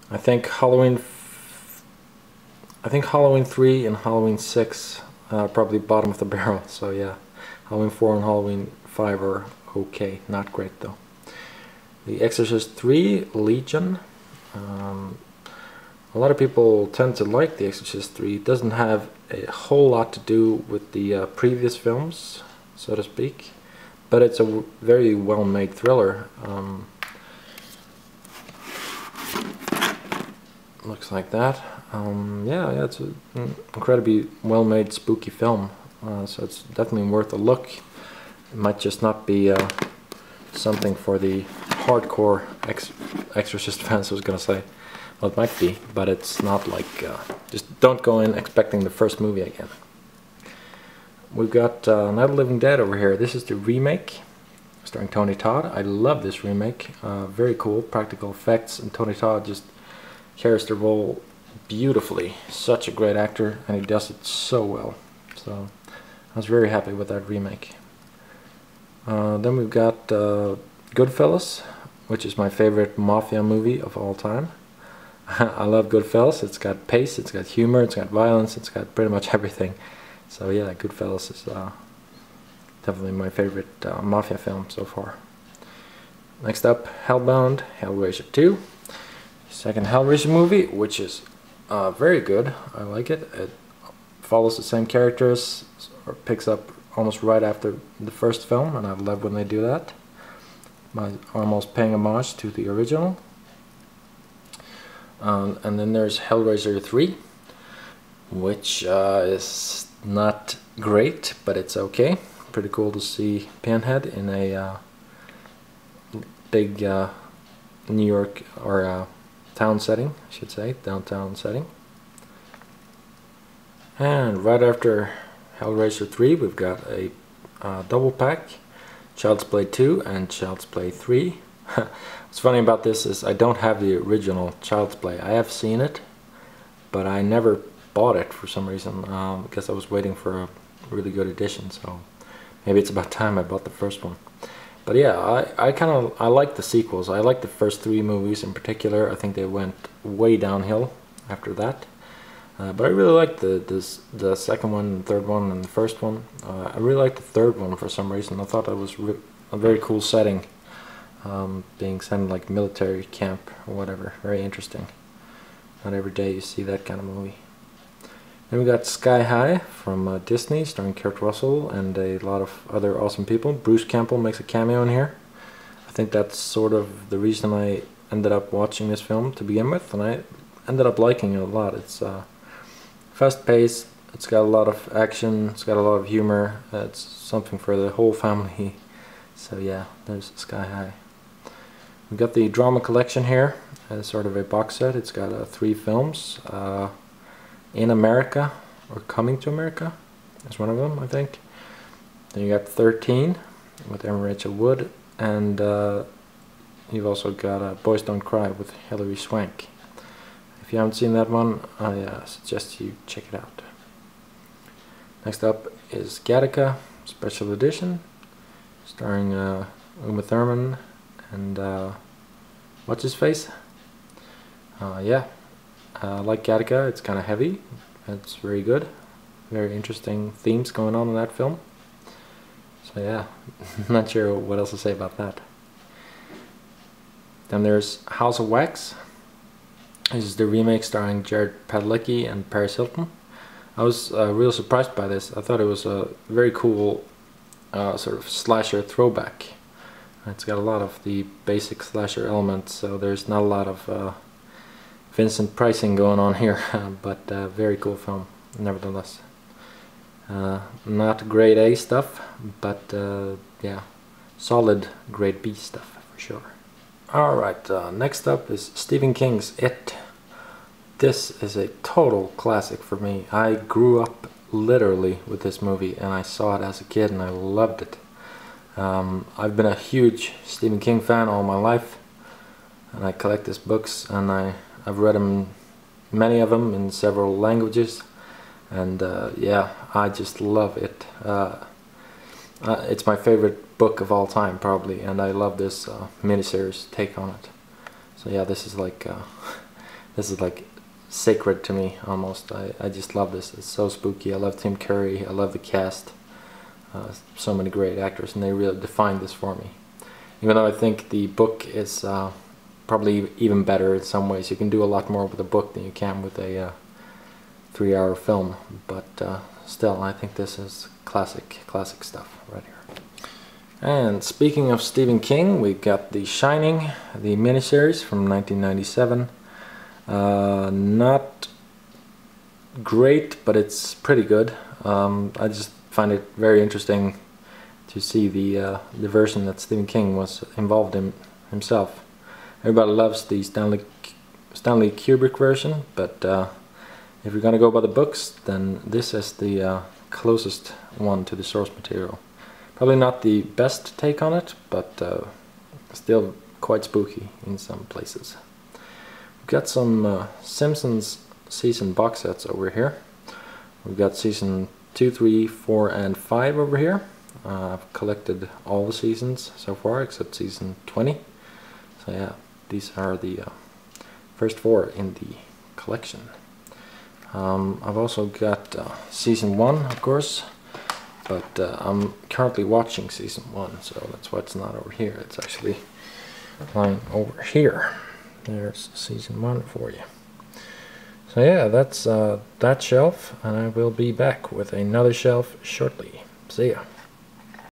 I think Halloween 3 and Halloween 6 probably bottom of the barrel. So yeah, Halloween 4 and Halloween 5 are okay, not great though. The Exorcist 3 Legion. A lot of people tend to like The Exorcist 3. It doesn't have a whole lot to do with the previous films, so to speak, but it's a very well-made thriller. Looks like that. Yeah, it's an incredibly well-made spooky film, so it's definitely worth a look. It might just not be something for the hardcore Exorcist fans, I was gonna say. Well, it might be, but it's not like, just don't go in expecting the first movie again. We've got Night of the Living Dead over here. This is the remake, starring Tony Todd. I love this remake, very cool, practical effects, and Tony Todd just carries the role beautifully. Such a great actor, and he does it so well. So, I was very happy with that remake. Then we've got Goodfellas, which is my favorite Mafia movie of all time. I love Goodfellas. It's got pace, it's got humor, it's got violence, it's got pretty much everything. So yeah, Goodfellas is definitely my favorite Mafia film so far. Next up, Hellbound, Hellraiser 2. Second Hellraiser movie, which is very good. I like it. It follows the same characters, or picks up almost right after the first film, and I love when they do that. Almost paying homage to the original. And then there's Hellraiser 3, which is not great, but it's okay. Pretty cool to see Pinhead in a big New York, or town setting, I should say, downtown setting. And right after Hellraiser 3, we've got a double pack, Child's Play 2 and Child's Play 3. What's funny about this is I don't have the original Child's Play. I have seen it, but I never bought it for some reason, because I was waiting for a really good edition, so maybe it's about time I bought the first one. But yeah, I like the sequels. I like the first 3 movies in particular. I think they went way downhill after that. But I really liked the second one, the third one, and the first one. I really liked the third one for some reason. I thought that was a very cool setting. Being sent in like military camp or whatever. Very interesting. Not every day you see that kind of movie. Then we got Sky High from Disney, starring Kurt Russell and a lot of other awesome people. Bruce Campbell makes a cameo in here. I think that's sort of the reason I ended up watching this film to begin with, and I ended up liking it a lot. It's fast-paced, it's got a lot of action, it's got a lot of humor. It's something for the whole family. So yeah, there's Sky High. We've got the drama collection here as sort of a box set. It's got 3 films. In America, or Coming to America, is one of them, I think. Then you got 13 with Erin Rachel Wood, and you've also got Boys Don't Cry with Hilary Swank. If you haven't seen that one, I suggest you check it out. Next up is Gattaca Special Edition, starring Uma Thurman and what's his face? Yeah, I like Gattaca. It's kind of heavy. It's very good. Very interesting themes going on in that film. So yeah, not sure what else to say about that. Then there's House of Wax. This is the remake starring Jared Padalecki and Paris Hilton. I was real surprised by this. I thought it was a very cool sort of slasher throwback. It's got a lot of the basic slasher elements, so there's not a lot of Vincent pricing going on here, but very cool film nevertheless. Not grade A stuff, but yeah, solid grade B stuff for sure. Alright, next up is Stephen King's It. This is a total classic for me. I grew up literally with this movie, and I saw it as a kid and I loved it. I've been a huge Stephen King fan all my life, and I collect his books, and I've read them, many of them in several languages, and yeah, I just love it. It's my favorite book of all time probably, and I love this miniseries take on it. So yeah, this is like This is like sacred to me almost. I just love this. It's so spooky. I love Tim Curry. I love the cast. So many great actors, and they really defined this for me. Even though I think the book is probably even better in some ways. You can do a lot more with a book than you can with a 3-hour film, but still, I think this is classic stuff right here. And speaking of Stephen King, we've got The Shining, the miniseries from 1997. Not great, but it's pretty good. I just find it very interesting to see the version that Stephen King was involved in himself. Everybody loves the Stanley Kubrick version, but if you're gonna go by the books, then this is the closest one to the source material. Probably not the best take on it, but still quite spooky in some places. We've got some Simpsons season box sets over here. We've got season 2, 3, 4, and 5 over here. I've collected all the seasons so far except season 20. So yeah, these are the first 4 in the collection. I've also got season 1, of course, but I'm currently watching season 1, so that's why it's not over here. It's actually lying over here. There's season 1 for you. So yeah, that's that shelf, and I will be back with another shelf shortly. See ya.